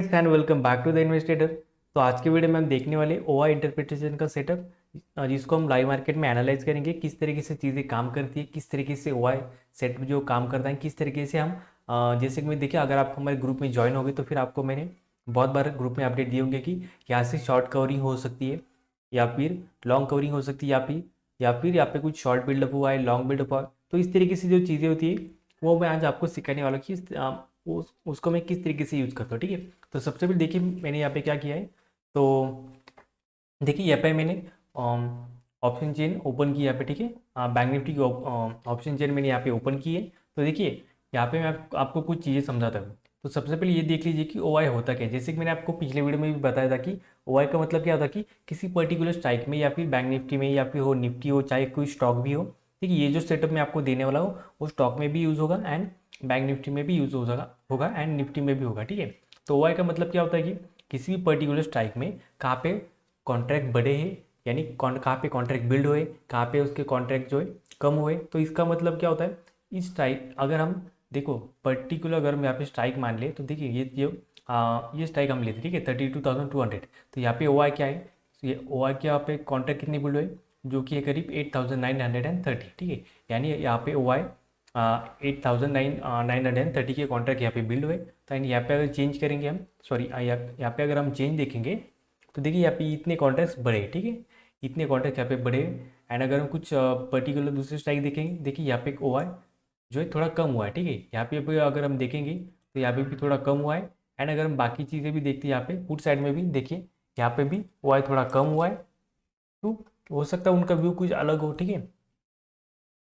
Friends and welcome back to the Investator. तो आज के वीडियो में हम देखने वाले ओआई इंटरप्रिटेशन का सेटअप, जिसको हम लाइव मार्केट में एनालाइज करेंगे, किस तरीके से चीज़ें काम करती है, किस तरीके से ओआई सेट जो काम करता है, किस तरीके से हम जैसे कि मैं देखिए, अगर आप हमारे ग्रुप में ज्वाइन हो गए तो फिर आपको मैंने बहुत बार ग्रुप में अपडेट दिए होंगे कि यहाँ से शॉर्ट कवरिंग हो सकती है या फिर लॉन्ग कवरिंग हो सकती है, या फिर यहाँ पे कुछ शॉर्ट बिल्डअप हुआ है, लॉन्ग बिल्डअप हुआ है। तो इस तरीके से जो चीज़ें होती है वो मैं आज आपको सिखाने वाला हूँ कि उसको मैं किस तरीके से यूज़ करता हूँ। ठीक है, तो सबसे पहले देखिए मैंने यहाँ पे क्या किया है। तो देखिए यहाँ पे मैंने ऑप्शन चेन ओपन की यहाँ पे। ठीक है, बैंक निफ्टी की ऑप्शन चेन मैंने यहाँ पे ओपन की है। तो देखिए यहाँ पे मैं आपको कुछ चीज़ें समझाता हूँ। तो सबसे पहले ये देख लीजिए कि ओआई होता क्या है। जैसे कि मैंने आपको पिछले वीडियो में भी बताया था कि ओआई का मतलब क्या होता है कि किसी पर्टिकुलर स्ट्राइक में या फिर बैंक निफ्टी में या फिर हो निफ्टी हो, चाहे कोई स्टॉक भी हो। ठीक है, ये जो सेटअप मैं आपको देने वाला हूँ वो स्टॉक में भी यूज़ होगा एंड बैंक निफ्टी में भी यूज़ होगा एंड निफ्टी में भी होगा। ठीक है, तो ओआई का मतलब क्या होता है कि किसी भी पर्टिकुलर स्ट्राइक में कहाँ पे कॉन्ट्रैक्ट बढ़े हैं, यानी कहाँ पे कॉन्ट्रैक्ट बिल्ड हुए, कहाँ पे उसके कॉन्ट्रैक्ट जो है कम हुए। तो इसका मतलब क्या होता है, इस स्ट्राइक अगर हम देखो पर्टिकुलर, अगर हम यहाँ पे स्ट्राइक मान ले तो देखिए ये स्ट्राइक हम लेते, ठीक है, 32,200। तो यहाँ पे ओ आई क्या है, तो ये ओ आई के यहाँ पे कॉन्ट्रैक्ट कितने बिल्ड हुए, जो कि है करीब 8,930। ठीक है, यानी यहाँ पे ओ आई 8,930 के कॉन्ट्रैक्ट यहाँ पे बिल्ड हुए। तो यहाँ पे अगर चेंज करेंगे हम, सॉरी यहाँ पे अगर हम चेंज देखेंगे तो देखिए यहाँ पे इतने कॉन्ट्रैक्ट्स बढ़े। ठीक है, इतने कॉन्ट्रैक्ट यहाँ पे बढ़े। एंड अगर हम कुछ पर्टिकुलर दूसरे स्ट्राइक देखेंगे, देखिए यहाँ पे ओ आई जो है थोड़ा कम हुआ है। ठीक है, यहाँ पे भी अगर हम देखेंगे तो यहाँ पे भी थोड़ा कम हुआ है। एंड अगर हम बाकी चीज़ें भी देखते हैं, यहाँ पे पुट साइड में भी देखिए यहाँ पे भी ओ आई थोड़ा कम हुआ है। तो हो सकता है उनका व्यू कुछ अलग हो। ठीक है,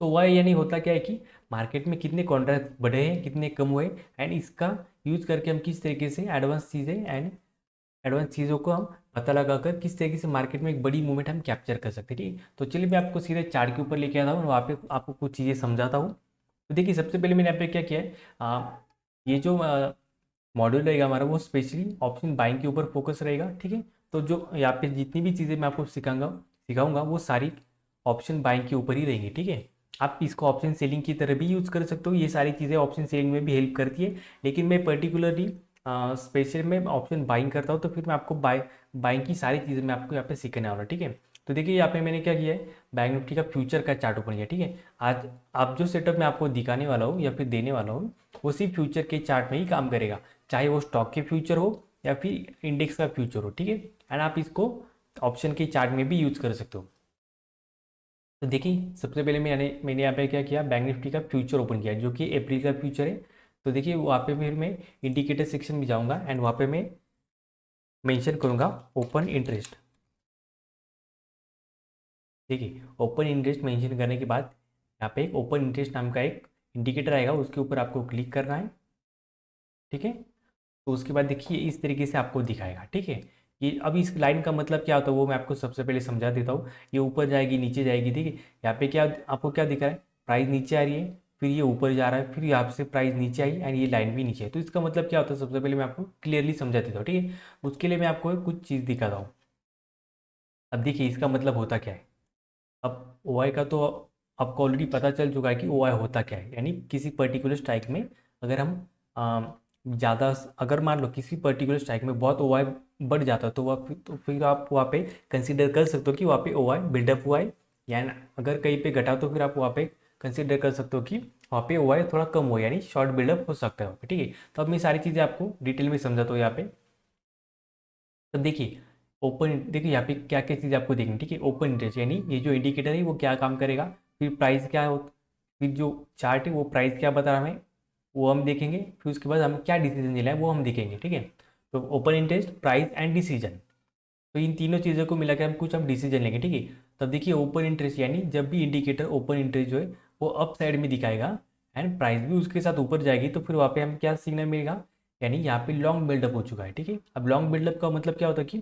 तो वह यानी होता क्या है कि मार्केट में कितने कॉन्ट्रैक्ट बढ़े हैं, कितने कम हुए, एंड इसका यूज़ करके हम किस तरीके से एडवांस चीज़ों को हम पता लगाकर किस तरीके से मार्केट में एक बड़ी मूवमेंट हम कैप्चर कर सकते हैं। ठीक है, तो चलिए मैं आपको सीधे चार्ट के ऊपर लेके आता हूँ और वहाँ पे आपको कुछ चीज़ें समझाता हूँ। तो देखिए सबसे पहले मैंने यहाँ पे क्या किया है, ये जो मॉड्यूल रहेगा हमारा वो स्पेशली ऑप्शन बाइंग के ऊपर फोकस रहेगा। ठीक है, तो जो यहाँ पे जितनी भी चीज़ें मैं आपको सिखाऊंगा वो सारी ऑप्शन बाइंग के ऊपर ही रहेंगी। ठीक है, आप इसको ऑप्शन सेलिंग की तरह भी यूज़ कर सकते हो, ये सारी चीज़ें ऑप्शन सेलिंग में भी हेल्प करती है। लेकिन मैं पर्टिकुलरली स्पेशल में ऑप्शन बाइंग करता हूँ, तो फिर मैं आपको बाइंग की सारी चीज़ें मैं आपको यहाँ पे सीखने वाला हूँ। ठीक है, तो देखिए यहाँ पे मैंने क्या किया है, बैंक निफ्टी का फ्यूचर का चार्ट ओपन किया। ठीक है, आज आप जो सेटअप मैं आपको दिखाने वाला हूँ या फिर देने वाला हूँ वो सिर्फ फ्यूचर के चार्ट में ही काम करेगा, चाहे वो स्टॉक के फ्यूचर हो या फिर इंडेक्स का फ्यूचर हो। ठीक है, एंड आप इसको ऑप्शन के चार्ट में भी यूज़ कर सकते हो। तो देखिए सबसे पहले मैंने यहाँ पे क्या किया, बैंक निफ्टी का फ्यूचर ओपन किया जो कि अप्रैल का फ्यूचर है। तो देखिए वहाँ पे फिर मैं इंडिकेटर सेक्शन में जाऊँगा एंड वहाँ पे मैं मेंशन करूँगा ओपन इंटरेस्ट। देखिए ओपन इंटरेस्ट मेंशन करने के बाद यहाँ पे एक ओपन इंटरेस्ट नाम का एक इंडिकेटर आएगा, उसके ऊपर आपको क्लिक करना है। ठीक है, तो उसके बाद देखिए इस तरीके से आपको दिखाएगा। ठीक है, ये अब इस लाइन का मतलब क्या होता है वो मैं आपको सबसे पहले समझा देता हूँ। ये ऊपर जाएगी नीचे जाएगी। ठीक है, यहाँ पे क्या आपको क्या दिख रहा है, प्राइस नीचे आ रही है, फिर ये ऊपर जा रहा है, फिर यहाँ से प्राइस नीचे आई एंड ये लाइन भी नीचे है। तो इसका मतलब क्या होता है सबसे पहले मैं आपको क्लियरली समझा देता हूँ। ठीक है, उसके लिए मैं आपको कुछ चीज़ दिखाता हूँ। अब देखिए इसका मतलब होता क्या है। अब ओ आई का तो आपको ऑलरेडी पता चल चुका है कि ओ आई होता क्या है, यानी किसी पर्टिकुलर स्ट्राइक में अगर हम ज़्यादा, अगर मान लो किसी पर्टिकुलर स्ट्राइक में बहुत ओ आई बढ़ जाता है तो तो फिर आप वहाँ पे कंसीडर कर सकते हो कि वहाँ पे ओ आई बिल्डअप हुआ है। या अगर कहीं पे घटा तो फिर आप वहाँ पे कंसीडर कर सकते हो कि वहाँ पे ओ आई थोड़ा कम हो, यानी शॉर्ट बिल्डअप हो सकता है वहाँ पे। ठीक है, तो अब मैं सारी चीज़ें आपको डिटेल में समझाता हूँ यहाँ पे। तो देखिए ओपन, देखिए यहाँ पे क्या क्या चीज़ आपको देखनी। ठीक है, ओपन इंटरेस्ट यानी ये जो इंडिकेटर है वो क्या काम करेगा, फिर प्राइस क्या हो, फिर जो चार्ट है वो प्राइस क्या बता रहा है हमें वो हम देखेंगे, फिर उसके बाद हमें क्या डिसीजन लेना है वो हम देखेंगे। ठीक है, तो open interest, price and decision, तो इन तीनों चीज़ों को मिला के हम डिसीजन लेंगे। ठीक है, तब देखिए ओपन इंटरेस्ट यानी जब भी इंडिकेटर ओपन इंटरेस्ट जो है वो अप साइड में दिखाएगा एंड प्राइस भी उसके साथ ऊपर जाएगी, तो फिर वहाँ पे हम क्या सिग्नल मिलेगा, यानी यहाँ पे लॉन्ग बिल्डअप हो चुका है। ठीक है, अब लॉन्ग बिल्डअप का मतलब क्या होता है कि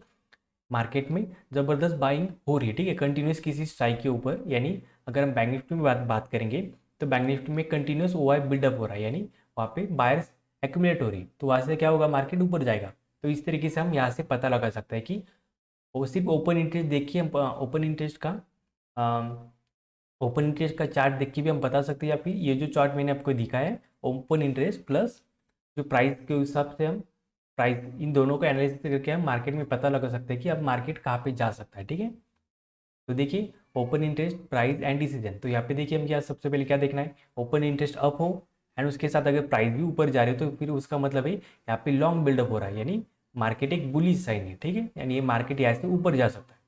मार्केट में ज़बरदस्त बाइंग हो रही है। ठीक है, कंटिन्यूस किसी स्ट्राइक के ऊपर, यानी अगर हम बैंक निफ्टी में बात करेंगे तो बैंक निफ्टी में कंटिन्यूस ओ आई बिल्डअप हो रहा है, यानी वहाँ पे बायर्स एक्यूमुलेट हो रही है, तो वहाँ से क्या होगा, मार्केट ऊपर जाएगा। तो इस तरीके से हम यहाँ से पता लगा सकते हैं कि वो सिर्फ ओपन इंटरेस्ट देखिए, हम ओपन इंटरेस्ट का चार्ट देख के भी हम बता सकते हैं, या फिर ये जो चार्ट मैंने आपको दिखाया है ओपन इंटरेस्ट प्लस जो प्राइस के हिसाब से हम प्राइस, इन दोनों को एनालिसिस करके हम मार्केट में पता लगा सकते हैं कि अब मार्केट कहाँ पे जा सकता है। ठीक है, तो देखिए open interest, price and decision. तो यहाँ पे देखिए हम क्या सबसे पहले क्या देखना है, ओपन इंटरेस्ट अप हो एंड उसके साथ अगर प्राइस भी ऊपर जा रही है तो फिर उसका मतलब है यहाँ पे लॉन्ग बिल्डअप हो रहा है, यानी मार्केट एक बुलिश साइन है। ठीक है, यानी ये मार्केट यहाँ से ऊपर जा सकता है।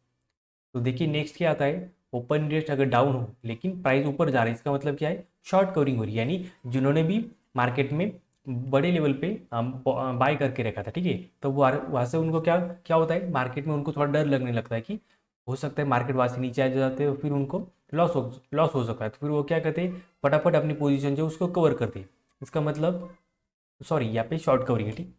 तो देखिए नेक्स्ट क्या आता है, ओपन इंटरेस्ट अगर डाउन हो लेकिन प्राइस ऊपर जा रहा है, इसका मतलब क्या है, शॉर्ट कवरिंग हो रही है, यानी जिन्होंने भी मार्केट में बड़े लेवल पे बाय करके रखा था, ठीक है, तो वो वहाँ से उनको क्या क्या होता है, मार्केट में उनको थोड़ा डर लगने लगता है कि हो सकता है मार्केट वहाँ से नीचे आ जाते हैं, फिर उनको लॉस हो सकता है। तो फिर वो क्या करते हैं, फटाफट अपनी पोजीशन जो उसको कवर करते हैं। इसका मतलब, सॉरी, यहाँ पे शॉर्ट कवरिंग है, ठीक,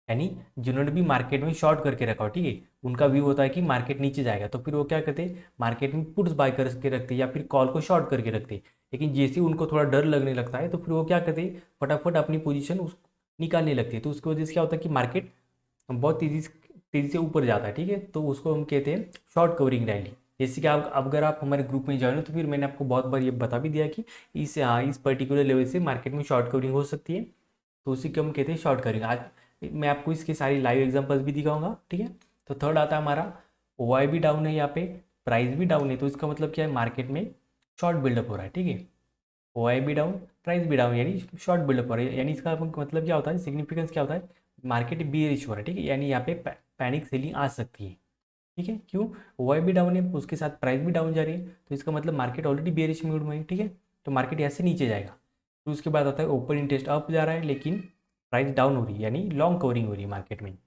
यानी जिन्होंने भी मार्केट में शॉर्ट करके रखा हो, ठीक है, उनका व्यू होता है कि मार्केट नीचे जाएगा, तो फिर वो क्या करते हैं, मार्केट में पुट्स बाय करके रखते हैं या फिर कॉल को शॉर्ट करके रखते हैं। लेकिन जैसे ही उनको थोड़ा डर लगने लगता है तो फिर वो क्या करते हैं, फटाफट अपनी पोजीशन उस निकालने लगती है। तो उसकी वजह से क्या होता है कि मार्केट बहुत तेज़ी से ऊपर जाता है। ठीक है, तो उसको हम कहते हैं शॉर्ट कवरिंग रैली। जैसे कि आप अगर आप हमारे ग्रुप में ज्वाइन हो तो फिर मैंने आपको बहुत बार ये बता भी दिया कि इस पर्टिकुलर लेवल से मार्केट में शॉर्ट कवरिंग हो सकती है, तो उसी को हम कहते हैं शॉर्ट कवरिंग। आज मैं आपको इसके सारी लाइव एग्जांपल्स भी दिखाऊंगा। ठीक है, तो थर्ड आता है हमारा OI भी डाउन है, यहाँ पे प्राइस भी डाउन है, तो इसका मतलब क्या है, मार्केट में शॉर्ट बिल्डअप हो रहा है। ठीक है, OI भी डाउन, प्राइस भी डाउन, यानी शॉर्ट बिल्डअप हो रहा है, यानी इसका मतलब क्या होता है, सिग्निफिकेंस क्या होता है, मार्केट बेयरिश हो रहा है। ठीक है, यानी यहाँ पे पैनिक सेलिंग आ सकती है। ठीक है, क्यों, OI भी डाउन है, उसके साथ प्राइस भी डाउन जा रही है, तो इसका मतलब मार्केट ऑलरेडी बेयरिश मूड में है। ठीक है, तो मार्केट यहाँ से नीचे जाएगा। तो उसके बाद आता है ओपन इंटरेस्ट अप जा रहा है लेकिन प्राइस डाउन हो रही है, यानी लॉन्ग कवरिंग हो रही है मार्केट में,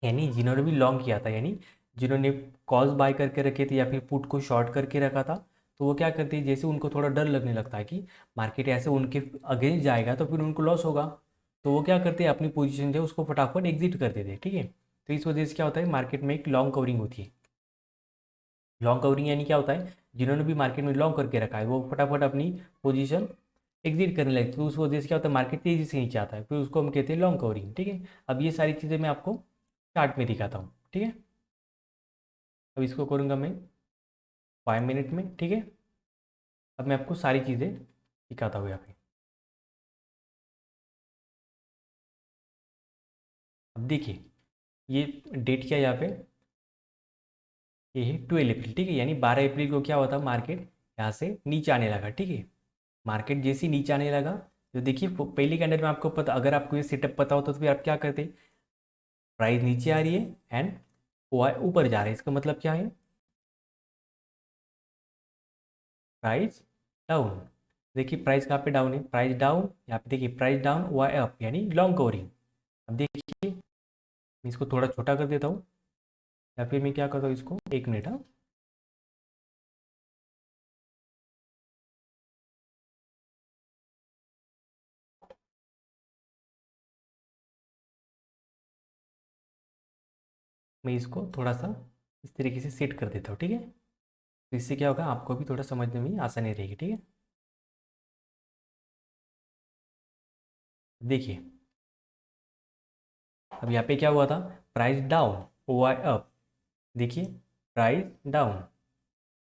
यानी जिन्होंने भी लॉन्ग किया था, यानी जिन्होंने कॉल्स बाय करके रखे थे या फिर पुट को शॉर्ट करके रखा था, तो वो क्या करते हैं, जैसे उनको थोड़ा डर लगने लगता है कि मार्केट ऐसे उनके अगेंस्ट जाएगा तो फिर उनको लॉस होगा, तो वो क्या करते हैं, अपनी पोजीशन जो है उसको फटाफट एग्जिट कर देते हैं। ठीक है, तो इस वजह से क्या होता है, मार्केट में एक लॉन्ग कवरिंग होती है। लॉन्ग कवरिंग यानी क्या होता है, जिन्होंने भी मार्केट में लॉन्ग करके रखा है वो फटाफट अपनी पोजीशन एग्जिट करने लगते हैं, तो उस वजह से क्या होता है, मार्केट तेजी से नीचे आता है, फिर उसको हम कहते हैं लॉन्ग कवरिंग। ठीक है, अब ये सारी चीज़ें मैं आपको चार्ट में दिखाता हूँ। ठीक है, अब इसको करूँगा मैं 5 मिनट में। ठीक है, अब मैं आपको सारी चीज़ें दिखाता हूँ यहाँ पे। अब देखिए ये डेट क्या है यहाँ पे, ये है 12 अप्रैल। ठीक है, यानी 12 अप्रैल को क्या हुआ था, मार्केट यहाँ से नीचे आने लगा। ठीक है, मार्केट जैसे ही नीचे आने लगा, तो देखिए पहली कैंडल में आपको पता, अगर आपको ये सेटअप पता होता तो फिर आप क्या करते, प्राइस नीचे आ रही है एंड OI ऊपर जा रहा है, इसका मतलब क्या है, प्राइस डाउन। देखिए प्राइस कहाँ पे डाउन है, प्राइस डाउन, यहाँ पे देखिए प्राइस डाउन OI अप, यानी लॉन्ग कवरिंग। अब देखिए मैं इसको थोड़ा छोटा कर देता हूँ या फिर मैं क्या करता हूँ, इसको 1 मिनट, हाँ, मैं इसको थोड़ा सा इस तरीके से सेट कर देता हूँ। ठीक है, तो इससे क्या होगा, आपको भी थोड़ा समझने में आसानी रहेगी। ठीक है, देखिए अब यहाँ पे क्या हुआ था, प्राइस डाउन OI अप, देखिए प्राइस डाउन,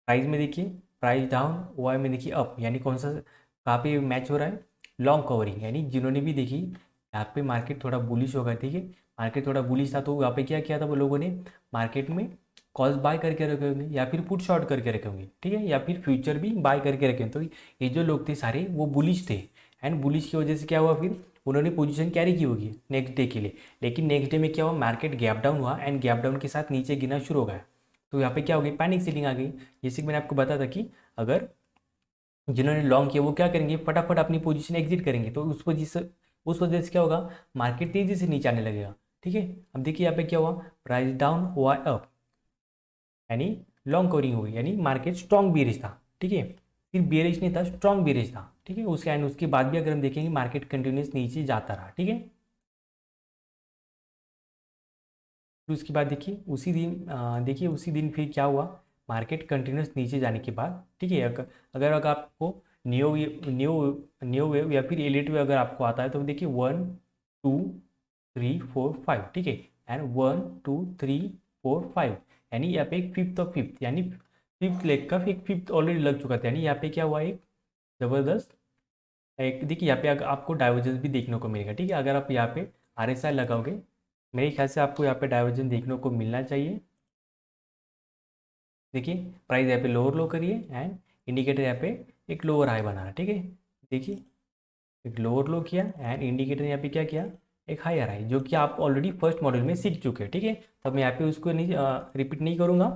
प्राइस में देखिए प्राइस डाउन, OI में देखिए अप, यानी कौन सा कहाँ पे मैच हो रहा है, लॉन्ग कवरिंग, यानी जिन्होंने भी देखी यहाँ पे मार्केट थोड़ा बुलिश होगा। ठीक है, मार्केट थोड़ा बुलिश था तो यहाँ पे क्या किया था वो लोगों ने, मार्केट में कॉल्स बाय करके रखे होंगे या फिर पुट शॉर्ट करके रखे होंगे। ठीक है, या फिर फ्यूचर भी बाय करके रखे होंगे। तो ये जो लोग थे सारे वो बुलिश थे, एंड बुलिश की वजह से क्या हुआ, फिर उन्होंने पोजीशन कैरी की होगी नेक्स्ट डे के लिए, लेकिन नेक्स्ट डे में क्या हुआ, मार्केट गैप डाउन हुआ एंड गैप डाउन के साथ नीचे गिरना शुरू हो गया, तो यहाँ पे क्या हो गई, पैनिक सेलिंग आ गई। जैसे कि मैंने आपको बताया था कि अगर जिन्होंने लॉन्ग किया वो क्या करेंगे, फटाफट अपनी पोजीशन एग्जिट करेंगे, तो उस वजह से क्या होगा, मार्केट तेजी से नीचे आने लगेगा। ठीक है, अब देखिए यहाँ पे क्या हुआ, प्राइस डाउन हुआ अप, यानी लॉन्ग कवरिंग हुई, यानी मार्केट स्ट्रॉन्ग बेरिश था। ठीक है, सिर्फ बेरिश नहीं था, स्ट्रॉन्ग बेरिश था। ठीक है, उसके बाद भी अगर हम देखेंगे मार्केट कंटिन्यूस नीचे जाता रहा। ठीक है, फिर उसके बाद देखिए उसी दिन फिर क्या हुआ, मार्केट कंटिन्यूस नीचे जाने के बाद, ठीक है, अगर आपको न्यू न्यू न्यू वेव या फिर एलिट वेव अगर आपको आता है तो देखिए 1 2 3 4 5, ठीक है, एंड 1 2 3 4 5, यानी यहाँ पे एक फिफ्थ और फिफ्थ, यानी फिफ्थ लेग का एक फिफ्थ ऑलरेडी लग चुका था, यानी यहाँ पे क्या हुआ, एक ज़बरदस्त एक, देखिए यहाँ पे आपको डाइवर्जेंस भी देखने को मिलेगा। ठीक है, अगर आप यहाँ पे RSI लगाओगे, मेरे ख्याल से आपको यहाँ पे डाइवर्जन देखने को मिलना चाहिए। देखिए प्राइस यहाँ पे लोअर लो करिए एंड इंडिकेटर यहाँ पे एक लोअर हाई बना रहा है, ठीक है। देखिए एक लोअर लो किया एंड इंडिकेटर यहाँ पे क्या किया, एक हायर हाई, जो कि आप ऑलरेडी फर्स्ट मॉड्यूल में सीख चुके हैं, ठीक है। तो मैं यहाँ पे उसको नहीं रिपीट नहीं करूँगा।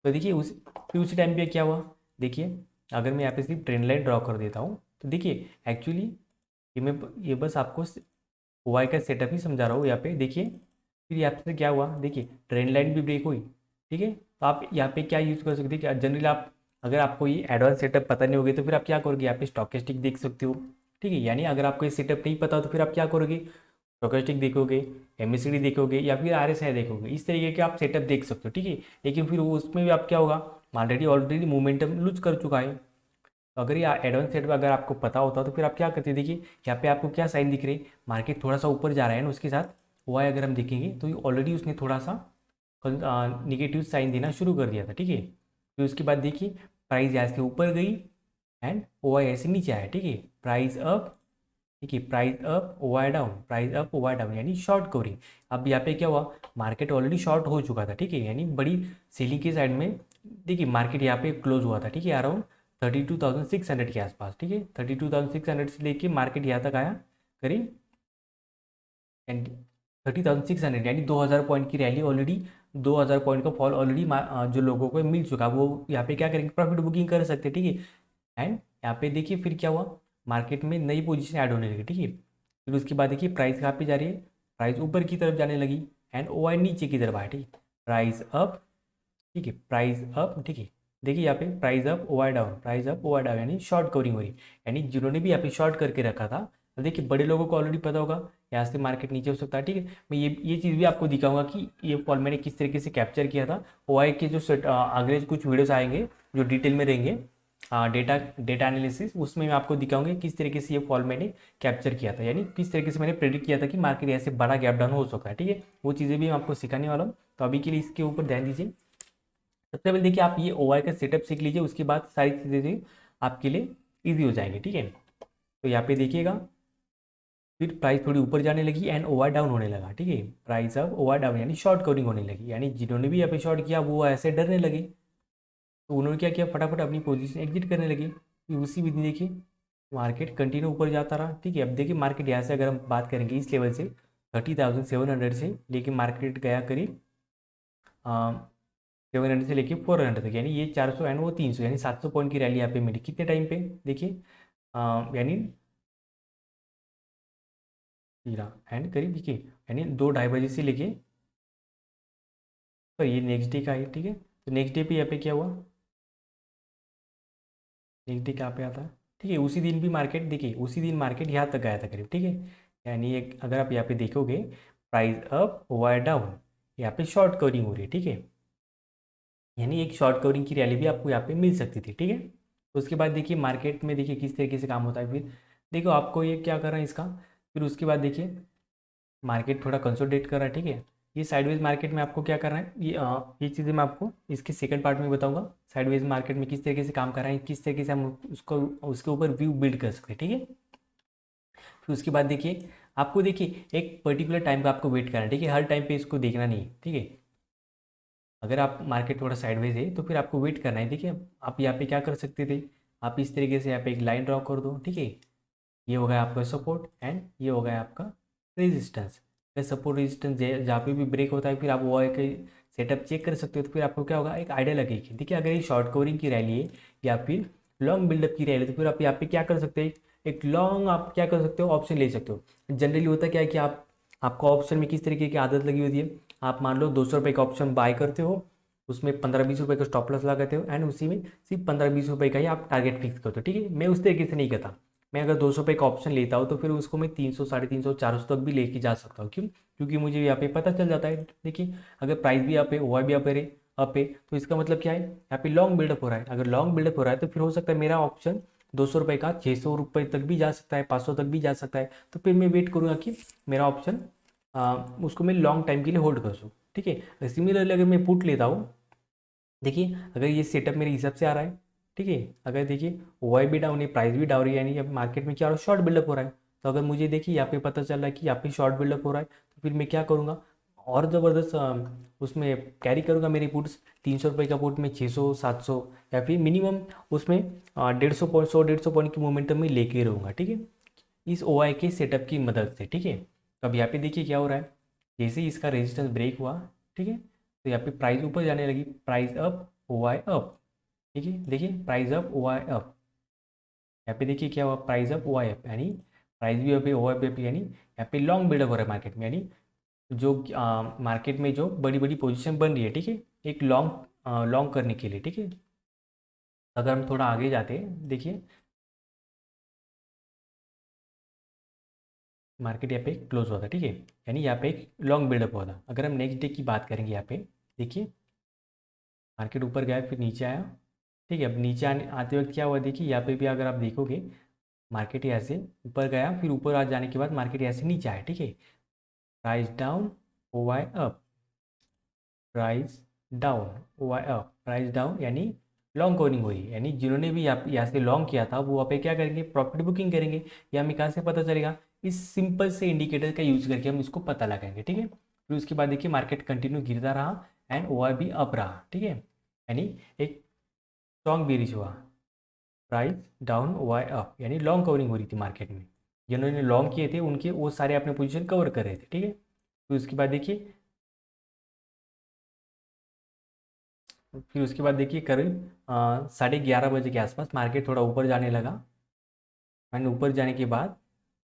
तो देखिए फिर उसी टाइम पे क्या हुआ, देखिए अगर मैं यहाँ पे सिर्फ ट्रेंड लाइन ड्रॉ कर देता हूँ तो देखिए एक्चुअली ये बस आपको वाई का सेटअप ही समझा रहा हूँ यहाँ पे। देखिए फिर यहाँ से क्या हुआ, देखिए ट्रेंड लाइन भी ब्रेक हुई, ठीक है। तो आप यहाँ पे क्या यूज़ कर सकते हैं, जनरली आप अगर आपको ये एडवांस सेटअप पता नहीं होगी तो फिर आप क्या करोगे, यहाँ पे स्टॉकेस्टिक देख सकते हो, ठीक है। यानी अगर आपको ये सेटअप नहीं पता हो तो फिर आप क्या करोगे, स्टोकेस्टिक देखोगे, MACD देखोगे या फिर RSI देखोगे, इस तरीके के आप सेटअप देख सकते हो, ठीक है। लेकिन फिर उसमें भी आप क्या होगा, ऑलरेडी मोमेंटम लूज कर चुका है। तो अगर ये एडवांस सेटअप अगर आपको पता होता तो फिर आप क्या करते, देखिए यहाँ पे आपको क्या साइन दिख रही है, मार्केट थोड़ा सा ऊपर जा रहा है ना, उसके साथ वाई अगर हम देखेंगे तो ऑलरेडी उसने थोड़ा सा निगेटिव साइन देना शुरू कर दिया था, ठीक है। फिर उसके बाद देखिए प्राइस यहाँ से ऊपर गई एंड OI ऐसे नीचे आया, ठीक है। प्राइस अप, ठीक है, price up OI down, price up OI down, यानी शॉर्ट कवरिंग। अब यहाँ पे क्या हुआ, मार्केट ऑलरेडी शॉर्ट हो चुका था, ठीक है, यानी बड़ी सेलिंग के साइड में। देखिए मार्केट यहाँ पे क्लोज हुआ था, ठीक है, अराउंड 32,600 के आसपास, ठीक है। 32,600 से लेके मार्केट यहाँ तक आया करीब 30,600, यानी 2,000 पॉइंट की रैली ऑलरेडी, 2,000 पॉइंट का फॉल ऑलरेडी जो लोगों को मिल चुका, वो यहाँ पे क्या करेंगे, प्रॉफिट बुकिंग कर सकते हैं, ठीक है। एंड यहाँ पे देखिए फिर क्या हुआ, मार्केट में नई पोजीशन ऐड होने लगी, ठीक है। फिर उसके बाद देखिए प्राइस कहाँ पे जा रही है, प्राइस ऊपर की तरफ जाने लगी एंड OI नीचे की तरफ आया, ठीक है। प्राइस अप, ठीक है, प्राइस अप, ठीक है। देखिए यहाँ पे price up OI down, price up OI down, यानी शॉर्ट कवरिंग हो रही, यानी जिन्होंने भी यहाँ पे शॉर्ट करके रखा था, तो देखिए बड़े लोगों को ऑलरेडी पता होगा यहाँ से मार्केट नीचे हो सकता है, ठीक है। मैं ये चीज़ भी आपको दिखाऊंगा कि ये फॉल मैंने किस तरीके से कैप्चर किया था। OI के जो आगे कुछ वीडियोस आएंगे जो डिटेल में रहेंगे, डेटा एनालिसिस, उसमें मैं आपको दिखाऊंगी किस तरीके से ये फॉल मैंने कैप्चर किया था, यानी किस तरीके से मैंने प्रेडिक्ट किया था कि मार्केट ऐसे बड़ा गैप डाउन हो सकता है, ठीक है। वो चीज़ें भी मैं आपको सिखाने वाला हूँ, तो अभी के लिए इसके ऊपर ध्यान दीजिए। सबसे पहले देखिए आप ये OI का सेटअप सीख लीजिए, उसके बाद सारी चीज़ें आपके लिए ईजी हो जाएंगी, ठीक है। तो यहाँ पे देखिएगा फिर प्राइस थोड़ी ऊपर जाने लगी एंड OI डाउन होने लगा, ठीक है। प्राइस अब OI डाउन यानी शॉर्ट कवरिंग होने लगी, यानी जिन्होंने भी यहाँ पे शॉर्ट किया वो ऐसे डरने लगे, तो उन्होंने क्या किया, फटाफट अपनी पोजीशन एग्जिट करने लगे। फिर उसी विधि देखिए मार्केट कंटिन्यू ऊपर जाता रहा, ठीक है। अब देखिए मार्केट यहाँ से अगर हम बात करेंगे इस लेवल से 30,700 से लेके मार्केट गया करीब 700 से लेके 400 तक, यानी ये 400 एंड वो 300, यानी 700 पॉइंट की रैली यहाँ पे मिली कितने टाइम पे, देखिए यानी एंड करीब देखिए यानी 2-2:30 बजे से लेके, तो ये नेक्स्ट डे का है, ठीक है। तो नेक्स्ट डे पे यहाँ पे क्या हुआ, नेक्स्ट डे कहाँ पे आता है, ठीक है, उसी दिन भी मार्केट, देखिए उसी दिन मार्केट यहाँ तक गया था करीब, ठीक है। यानी एक अगर आप यहाँ पे देखोगे प्राइस अप OI डाउन, यहाँ पे शॉर्ट कवरिंग हो रही है, ठीक है। यानी एक शॉर्ट कवरिंग की रैली भी आपको यहाँ पे मिल सकती थी, ठीक है। तो उसके बाद देखिए मार्केट में देखिए किस तरीके से काम होता है, फिर देखो आपको ये क्या कर रहा है इसका। फिर उसके बाद देखिए मार्केट थोड़ा कंसोलिडेट कर रहा है, ठीक है। ये साइडवेज मार्केट में आपको क्या करना है, ये चीज़ें मैं आपको इसके सेकंड पार्ट में बताऊंगा, साइडवेज मार्केट में किस तरीके से काम कर रहा है, किस तरीके से हम उसको उसके ऊपर व्यू बिल्ड कर सकते हैं, ठीक है। फिर उसके बाद देखिए आपको देखिए एक पर्टिकुलर टाइम का आपको वेट करना है, ठीक है, हर टाइम पे इसको देखना नहीं है, ठीक है। अगर आप मार्केट थोड़ा साइडवेज है तो फिर आपको वेट करना है, देखिए आप यहाँ पे क्या कर सकते थे, आप इस तरीके से यहाँ पे एक लाइन ड्रॉ कर दो, ठीक है। ये हो गया आपका सपोर्ट एंड ये हो गया आपका रेजिस्टेंस। अगर सपोर्ट रेजिस्टेंस जहाँ पे भी ब्रेक होता है फिर आप वो एक सेटअप चेक कर सकते हो, तो फिर आपको क्या होगा, एक आइडिया लगेगी, देखिए अगर ये शॉर्ट कवरिंग की रैली है या फिर लॉन्ग बिल्डअप की रैली है, तो फिर आप यहाँ पे क्या कर सकते हैं, एक लॉन्ग आप क्या कर सकते हो, ऑप्शन ले सकते हो। जनरली होता क्या है कि आपको ऑप्शन में किस तरीके की आदत लगी होती है, आप मान लो 200 रुपये का ऑप्शन बाय करते हो, उसमें 15-20 रुपये का स्टॉप लॉस लगाते हो एंड उसी में सिर्फ 15-20 रुपये का ही आप टारगेट फिक्स करते हो, ठीक है। मैं उस तरीके से नहीं करता, मैं अगर 200 रुपये का ऑप्शन लेता हूँ तो फिर उसको मैं 300, 350, 400 तक भी लेके जा सकता हूँ, क्यों, क्योंकि मुझे यहाँ पे पता चल जाता है, देखिए अगर प्राइस भी अप है OI भी अप है तो इसका मतलब क्या है, यहाँ पे लॉन्ग बिल्डअप हो रहा है। अगर लॉन्ग बिल्डअप हो रहा है तो फिर हो सकता है मेरा ऑप्शन 200 रुपये का 600 रुपये तक भी जा सकता है, 500 तक भी जा सकता है, तो फिर मैं वेट करूँगा कि मेरा ऑप्शन उसको मैं लॉन्ग टाइम के लिए होल्ड कर सकूँ, ठीक है। सिमिलरली अगर मैं पुट लेता हूँ, देखिए अगर ये सेटअप मेरे हिसाब से आ रहा है, ठीक है, अगर देखिए OI भी डाउन है, प्राइस भी डाउन है, यानी अब मार्केट में क्या हो रहा है, शॉर्ट बिल्डअप हो रहा है, तो अगर मुझे देखिए यहाँ पे पता चल रहा है कि यहाँ पे शॉर्ट बिल्डअप हो रहा है, तो फिर मैं क्या करूँगा, और ज़बरदस्त उसमें कैरी करूँगा मेरी पुट्स। 300 रुपये का पुट में 600 700 या फिर मिनिमम उसमें 150 पॉइंट 100 150 पॉइंट की मोमेंटम में लेके रहूँगा, ठीक है, इस ओ आई के सेटअप की मदद से, ठीक है। तो अब यहाँ पे देखिए क्या हो रहा है, जैसे ही इसका रेजिस्टेंस ब्रेक हुआ, ठीक है, तो यहाँ पे प्राइस ऊपर जाने लगी, price up O I up, ठीक है, देखिए price up O I up, यहाँ पे देखिए क्या हुआ, price up O I up, यानी प्राइस भी अप ओ आई अप, यानी यहाँ पे लॉन्ग बिल्डअप हो रहा है मार्केट में, यानी जो मार्केट में जो बड़ी बड़ी पोजीशन बन रही है, ठीक है, एक लॉन्ग लॉन्ग करने के लिए, ठीक है। अगर हम थोड़ा आगे जाते हैं, देखिए मार्केट यहाँ पे क्लोज हुआ था, ठीक है, यानी यहाँ पे एक लॉन्ग बिल्डअप हुआ था। अगर हम नेक्स्ट डे की बात करेंगे, यहाँ पे देखिए मार्केट ऊपर गया फिर नीचे आया, ठीक है। अब नीचे आने आते वक्त क्या हुआ, देखिए यहाँ पे भी अगर आप देखोगे मार्केट यहाँ से ऊपर गया, फिर ऊपर आ जाने के बाद मार्केट यहाँ से नीचे आया, ठीक है, price down O Y up, price down O Y up, price down, यानी लॉन्ग कवरिंग हुई, यानी जिन्होंने भी यहाँ से लॉन्ग किया था वो वहाँ पे क्या करेंगे, प्रॉफिट बुकिंग करेंगे। ये हमें कहाँ से पता चलेगा, इस सिंपल से इंडिकेटर का यूज करके हम इसको पता लगाएंगे, ठीक है। फिर उसके बाद देखिए मार्केट कंटिन्यू गिरता रहा एंड ओ भी अप रहा, ठीक है, यानी एक स्ट्रॉन्ग बेरिश हुआ, प्राइस डाउन वाई अप, यानी लॉन्ग कवरिंग हो रही थी मार्केट में। जिन्होंने लॉन्ग किए थे उनके वो सारे अपने पोजीशन कवर कर रहे थे, ठीक है। फिर उसके बाद देखिए करीब 11:30 बजे के आसपास मार्केट थोड़ा ऊपर जाने लगा, एंड ऊपर जाने के बाद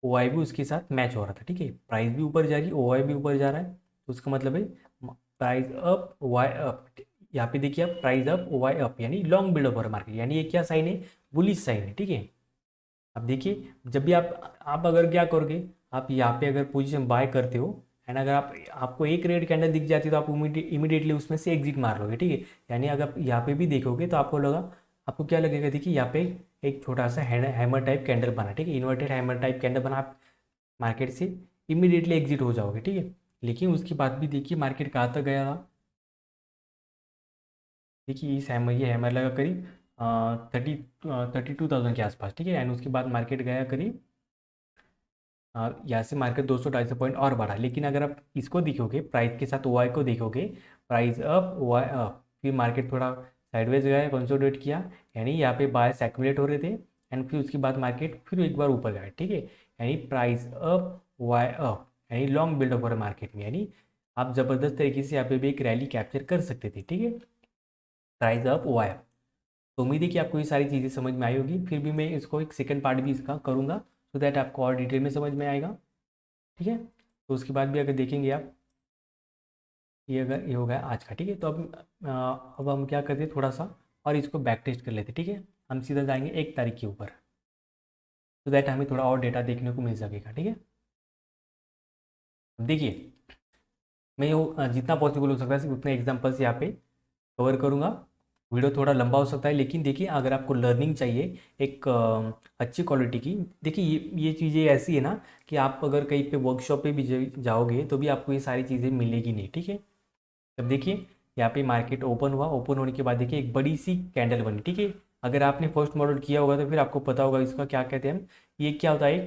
ओ आई भी उसके साथ मैच हो रहा था, ठीक है, प्राइस भी ऊपर जा रही है, ओ आई भी ऊपर जा रहा है, तो उसका मतलब है प्राइस अप वाई अप। यहाँ पे देखिए आप प्राइस अप वाई अप, यानी लॉन्ग बिल्डअप हो रहा है मार्केट, यानी ये क्या साइन है, बुलिश साइन है, ठीक है। अब देखिए जब भी आप अगर क्या करोगे, आप यहाँ पे अगर पोजीशन बाय करते हो एंड अगर आपको एक रेड कैंडल दिख जाती है तो आप इमीडिएटली उसमें से एग्जिट मार लोगे, ठीक है। यानी अगर यहाँ पे भी देखोगे तो आपको क्या लगेगा, देखिए यहाँ पे एक छोटा सा हैमर टाइप कैंडल बना, ठीक है, इन्वर्टेड हैमर टाइप कैंडल बना, आप मार्केट से इमीडिएटली एग्जिट हो जाओगे, ठीक है। लेकिन उसके बाद भी देखिए मार्केट कहाँ तक गया था, देखिए ये हैमर लगा करीब 32,000 के आसपास, ठीक है, एंड उसके बाद मार्केट गया करीब यहाँ से मार्केट 200-250 पॉइंट और बढ़ा। लेकिन अगर आप इसको देखोगे प्राइस के साथ ओ आई को देखोगे, price up O I up, फिर मार्केट थोड़ा साइडवेज गया, कंसोलिडेट किया, यानी यहाँ पे बायर्स एक्यूमुलेट हो रहे थे, एंड फिर उसके बाद मार्केट फिर एक बार ऊपर गया, ठीक है, यानी प्राइस अप वाई अप, यानी लॉन्ग बिल्डअप हो रहा है मार्केट में, यानी आप ज़बरदस्त तरीके से यहाँ पे भी एक रैली कैप्चर कर सकते थे, ठीक है, प्राइस अप वाई अप। तो उम्मीद है कि आपको ये सारी चीज़ें समझ में आई होगी, फिर भी मैं इसको एक सेकंड पार्ट भी इसका करूँगा, सो दैट आपको और डिटेल में समझ में आएगा, ठीक है। तो उसके बाद भी अगर देखेंगे आप, ये हो गया आज का, ठीक है। तो अब हम क्या करते हैं, थोड़ा सा और इसको बैक टेस्ट कर लेते हैं, ठीक है। हम सीधा जाएंगे 1 तारीख के ऊपर, तो दैट हमें थोड़ा और डेटा देखने को मिल सकेगा, ठीक है। देखिए मैं जितना पॉसिबल हो सकता है सिर्फ उतने एग्जाम्पल्स यहाँ पे कवर करूँगा। वीडियो थोड़ा लंबा हो सकता है, लेकिन देखिए अगर आपको लर्निंग चाहिए एक अच्छी क्वालिटी की, देखिए ये चीज़ें ऐसी है ना कि आप अगर कहीं पे वर्कशॉप पे भी जाओगे तो भी आपको ये सारी चीज़ें मिलेगी नहीं, ठीक है। तब देखिए यहाँ पे मार्केट ओपन हुआ, ओपन होने के बाद देखिए एक बड़ी सी कैंडल बनी, ठीक है। अगर आपने फर्स्ट मॉडल किया होगा तो फिर आपको पता होगा इसका क्या कहते हैं हम, ये क्या होता है,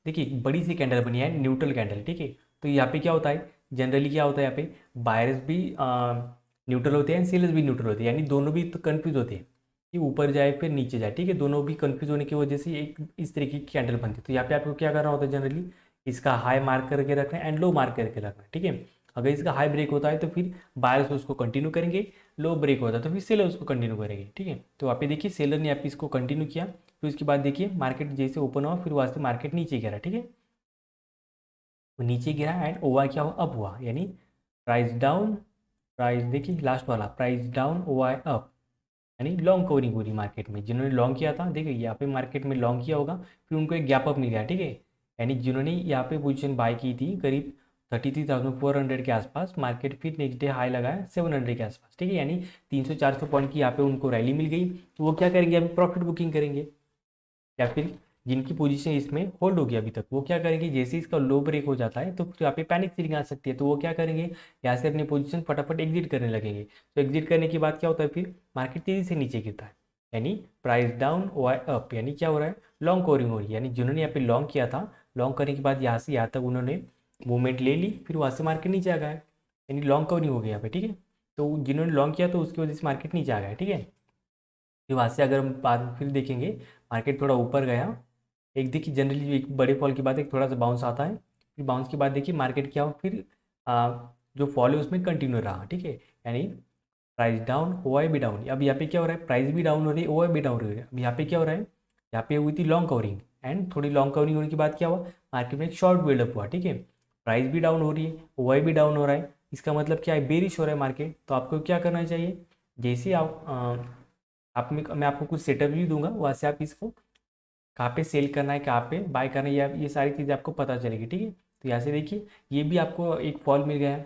देखिए एक बड़ी सी कैंडल बनी है, न्यूट्रल कैंडल, ठीक है। तो यहाँ पे क्या होता है, जनरली क्या होता है, यहाँ पे बायर्स भी न्यूट्रल होते हैं, सेलर्स भी न्यूट्रल होते हैं, यानी दोनों भी तो कन्फ्यूज होते हैं कि ऊपर जाए फिर नीचे जाए, ठीक है। दोनों भी कन्फ्यूज होने की वजह से एक इस तरीके की कैंडल बनती है। तो यहाँ पे आपको क्या करना होता है, जनरली इसका हाई मार्क करके रखना है एंड लो मार्क करके रखना है, ठीक है। अगर इसका हाई ब्रेक होता है तो फिर बायर्स उसको कंटिन्यू करेंगे, लो ब्रेक होता है तो फिर सेलर उसको कंटिन्यू करेंगे, ठीक है। तो आप देखिए सेलर ने आप इसको कंटिन्यू किया, फिर उसके बाद देखिए मार्केट जैसे ओपन हुआ फिर वहाँ से मार्केट नीचे गिरा, ठीक है। तो नीचे गिरा एंड ओवा क्या हुआ, अप हुआ, यानी प्राइस डाउन, प्राइस देखिए लास्ट वाला प्राइस डाउन ओवा अप, यानी लॉन्ग कवरिंग हो रही मार्केट में। जिन्होंने लॉन्ग किया था देखिए यहाँ पे मार्केट में लॉन्ग किया होगा, फिर उनको एक गैप अप मिल गया, ठीक है। यानी जिन्होंने यहाँ पे पोजीशन बाय की थी करीब 33,400 के आसपास, मार्केट फिर नेक्स्ट डे हाई लगाया 700 के आसपास, ठीक है, यानी 300-400 पॉइंट की यहाँ पे उनको रैली मिल गई। तो वो क्या करेंगे, अभी प्रॉफिट बुकिंग करेंगे, या फिर जिनकी पोजीशन इसमें होल्ड होगी अभी तक वो क्या करेंगे, जैसे इसका लो ब्रेक हो जाता है तो फिर यहाँ पे पैनिक सेलिंग आ सकती है, तो वो क्या करेंगे, यहाँ से अपनी पोजीशन फटाफट एग्जिट करने लगेंगे। तो एग्जिट करने के बाद क्या होता है, फिर मार्केट तेजी से नीचे गिरता है, यानी प्राइस डाउन वाई अप, यानी क्या हो रहा है, लॉन्ग कवरिंग हो रही है, यानी जिन्होंने यहाँ पे लॉन्ग किया था लॉन्ग करने के बाद यहाँ से यहाँ तक उन्होंने मूवमेंट ले ली, फिर वहाँ से मार्केट नीचे आ गया, यानी लॉन्ग कवरिंग हो गया यहाँ पे, ठीक है। तो जिन्होंने लॉन्ग किया तो उसकी वजह से मार्केट नीचे आ गया, ठीक है। फिर वहाँ से अगर हम बाद फिर देखेंगे मार्केट थोड़ा ऊपर गया, एक देखिए जनरली एक बड़े फॉल के बाद एक थोड़ा सा बाउंस आता है, फिर बाउंस के बाद देखिए मार्केट क्या हो, फिर जो फॉल है उसमें कंटिन्यू रहा, ठीक है। यानी प्राइस डाउन, ओआई भी डाउन। अब यहाँ पे क्या हो रहा है, प्राइस भी डाउन हो रही है, ओआई भी डाउन हो रही है। अब यहाँ पे क्या हो रहा है, यहाँ पे हुई थी लॉन्ग कवरिंग, एंड थोड़ी लॉन्ग कवरिंग होने के बाद क्या हुआ, मार्केट में एक शॉर्ट बिल्डअप हुआ, ठीक है। प्राइस भी डाउन हो रही है, ओआई भी डाउन हो रहा है, इसका मतलब क्या है, बेरिश हो रहा है मार्केट। तो आपको क्या करना चाहिए, जैसे मैं आपको कुछ सेटअप भी दूंगा, वहाँ से आप इसको कहाँ पे सेल करना है, कहाँ पे बाय करना है, ये सारी चीज़ें आपको पता चलेगी, ठीक है। तो यहाँ से देखिए ये भी आपको एक फॉल मिल गया है,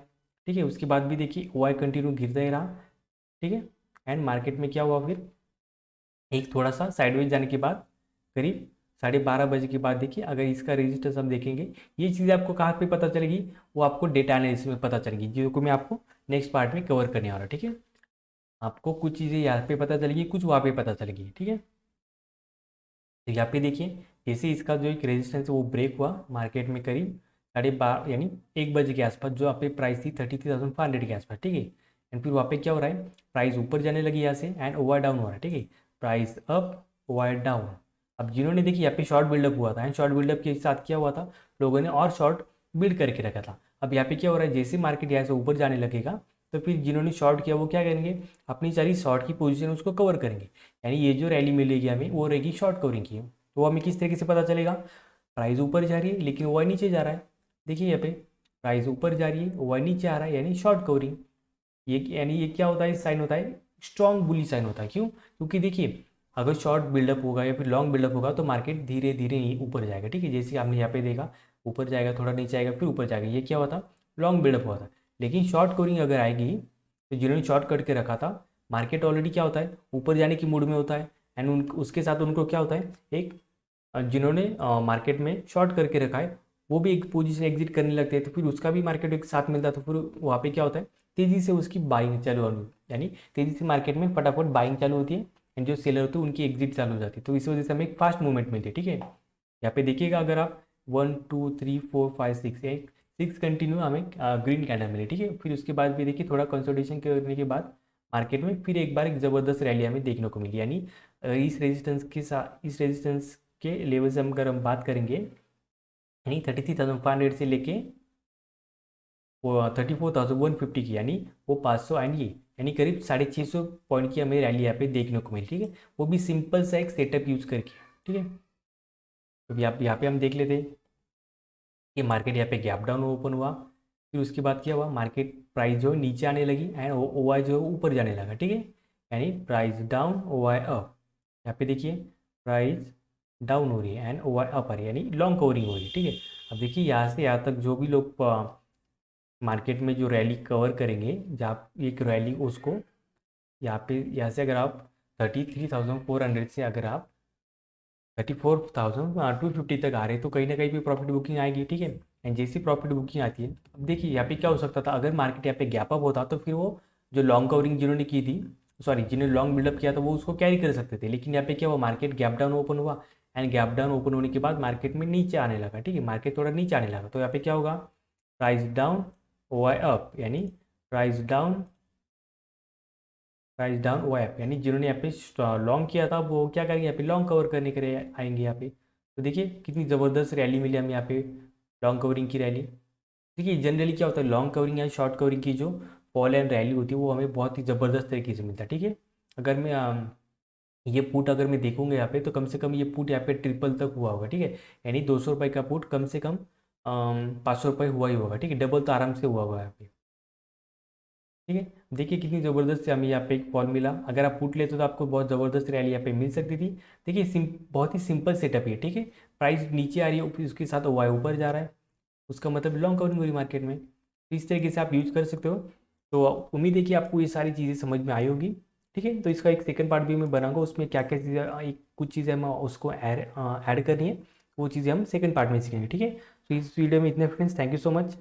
ठीक है। उसके बाद भी देखिए ओआई कंटिन्यू गिरता ही रहा, ठीक है। एंड मार्केट में क्या हुआ, फिर एक थोड़ा सा साइडवेज जाने के बाद करीब 12:30 बजे के बाद देखिए अगर इसका रेजिस्टेंस हम देखेंगे, ये चीज़ें आपको कहाँ पे पता चलेगी, वो आपको डेटा एनालिसिस में पता चलेगी, जिसको मैं आपको नेक्स्ट पार्ट में कवर करने वाला हूँ, ठीक है। आपको कुछ चीज़ें यहाँ पे पता चलेगी, कुछ वहाँ पे पता चलेगी, ठीक है। तो यहाँ पे देखिए जैसे इसका जो एक रेजिस्टेंस है वो ब्रेक हुआ मार्केट में करीब 12:30 यानी 1 बजे के आसपास, जो आप पे प्राइस थी 33,500 के आसपास, ठीक है। एंड फिर वहाँ पे क्या हो रहा है, प्राइस ऊपर जाने लगी यहाँ से, एंड ओवर डाउन हो रहा है, ठीक है। Price up, over down. अब जिन्होंने देखिए यहाँ पे शॉर्ट बिल्डअप हुआ था, एंड शॉर्ट बिल्डअप के साथ क्या हुआ था, लोगों ने और शॉर्ट बिल्ड करके रखा था। अब यहाँ पे क्या हो रहा है, जैसे मार्केट यहाँ से ऊपर जाने लगेगा तो फिर जिन्होंने शॉर्ट किया वो क्या करेंगे, अपनी सारी शॉर्ट की पोजीशन उसको कवर करेंगे, यानी ये जो रैली मिलेगी हमें वो रहेगी शॉर्ट कवरिंग की। तो हमें किस तरीके से पता चलेगा, प्राइस ऊपर जा रही है लेकिन ओवाई नीचे जा रहा है, देखिए यहाँ पे प्राइस ऊपर जा रही है, ओवाई नीचे आ रहा है, यानी शॉर्ट कवरिंग। ये यानी ये क्या होता है, साइन होता है स्ट्रॉन्ग बुली साइन होता है। क्यों, क्योंकि देखिए अगर शॉर्ट बिल्डअप होगा या फिर लॉन्ग बिल्डअप होगा तो मार्केट धीरे धीरे ही ऊपर जाएगा, ठीक है। जैसे आपने यहाँ पे देखा ऊपर जाएगा, थोड़ा नीचे आएगा, फिर ऊपर जाएगा, ये क्या हुआ था, लॉन्ग बिल्डअप हुआ था। लेकिन शॉर्ट कवरिंग अगर आएगी तो जिन्होंने शॉर्ट करके रखा था, मार्केट ऑलरेडी क्या होता है, ऊपर जाने की मूड में होता है, एंड उसके साथ उनको क्या होता है, एक जिन्होंने मार्केट में शॉर्ट करके रखा है वो भी एक पोजीशन एग्जिट करने लगते हैं, तो फिर उसका भी मार्केट एक साथ मिलता है, तो फिर वहाँ पे क्या होता है, तेज़ी से उसकी बाइंग चालू होनी, यानी तेज़ी से मार्केट में फटाफट बाइंग चालू होती है, एंड जो सेलर होते हैं उनकी एग्जिट चालू हो जाती है। तो इस वजह से हमें एक फास्ट मूवमेंट मिलती है, ठीक है। यहाँ पे देखिएगा अगर आप 1 2 3 4 5 6 एक 6 कंटिन्यू हमें ग्रीन कैंडल मिले, ठीक है। फिर उसके बाद भी देखिए थोड़ा कंसोलिडेशन करने के बाद मार्केट में फिर एक बार एक ज़बरदस्त रैली हमें देखने को मिली, यानी इस रेजिस्टेंस के साथ, इस रेजिस्टेंस के लेवल से हम अगर हम बात करेंगे, यानी 33,500 से लेके वो 34,150 की, यानी वो 500 आएंगी, यानी करीब 650 पॉइंट की हमें रैली यहाँ पे देखने को मिली, ठीक है। वो भी सिंपल सा एक सेटअप यूज करके, ठीक है। तो यहाँ पे हम देख लेते हैं कि मार्केट यहाँ पे गैप डाउन ओपन हुआ, फिर उसके बाद क्या हुआ, मार्केट प्राइस जो है नीचे आने लगी, एंड ओ आई जो है ऊपर जाने लगा, ठीक है। यानी price down, O I up. यहाँ पे देखिए प्राइस डाउन हो रही है एंड ओ आई अप आ रही है, यानी लॉन्ग कवरिंग हो रही है, ठीक है। अब देखिए यहाँ से यहाँ तक जो भी लोग मार्केट में जो रैली कवर करेंगे, जहाँ एक रैली उसको यहाँ पे यहाँ से अगर आप 33,400 से अगर आप 34,250 तक आ रहे हैं तो कहीं ना कहीं भी प्रॉफिट बुकिंग आएगी, ठीक है। एंड जैसी प्रॉफिट बुकिंग आती है, अब देखिए यहाँ पे क्या हो सकता था, अगर मार्केट यहाँ पे गैप अप होता तो फिर वो जो लॉन्ग कवरिंग जिन्होंने की थी, सॉरी जिन्होंने लॉन्ग बिल्डअप किया था वो उसको कैरी कर सकते थे। लेकिन यहाँ पे क्या हुआ, मार्केट गैप डाउन ओपन हुआ, एंड गैप डाउन ओपन होने के बाद मार्केट में नीचे आने लगा, ठीक है। मार्केट थोड़ा नीचे आने लगा, तो यहाँ पे क्या होगा, price down, O I up, यानी price down, price down O up, यानी जिन्होंने यहाँ पे लॉन्ग किया था वो क्या करेंगे, यहाँ पे लॉन्ग कवर करने के लिए आएंगे यहाँ पे। तो देखिए कितनी ज़बरदस्त रैली मिली हमें यहाँ पे, लॉन्ग कवरिंग की रैली। देखिए जनरली क्या होता है, लॉन्ग कवरिंग या शॉर्ट कवरिंग की जो फॉल एंड रैली होती है वो हमें बहुत ही ज़बरदस्त तरीके से मिलता है, ठीक है। अगर मैं ये पुट अगर मैं देखूंगा यहाँ पे तो कम से कम ये पुट यहाँ पे ट्रिपल तक हुआ होगा, ठीक है। यानी 200 रुपये का पुट कम से कम 500 रुपये हुआ ही होगा, ठीक है। डबल तो आराम से हुआ होगा यहाँ पे, ठीक है। देखिए कितनी ज़बरदस्त हमें यहाँ पे एक फॉल मिला, अगर आप पुट लेते तो आपको बहुत ज़बरदस्त रैली यहाँ पे मिल सकती थी। देखिए बहुत ही सिंपल सेटअप है, ठीक है। प्राइस नीचे आ रही है, फिर उसके साथ वाई ऊपर जा रहा है, उसका मतलब लॉन्ग कवरिंग हो रही मार्केट में। तो इस तरीके से आप यूज कर सकते हो। तो उम्मीद है कि आपको ये सारी चीज़ें समझ में आई होगी, ठीक है। तो इसका एक सेकंड पार्ट भी मैं बनाऊंगा, उसमें क्या क्या चीज़ें कुछ चीज़ें हम उसको ऐड करनी है, वो चीज़ें हम सेकंड पार्ट में सीखेंगे, ठीक है। तो इस वीडियो में इतने friends, thank you so much.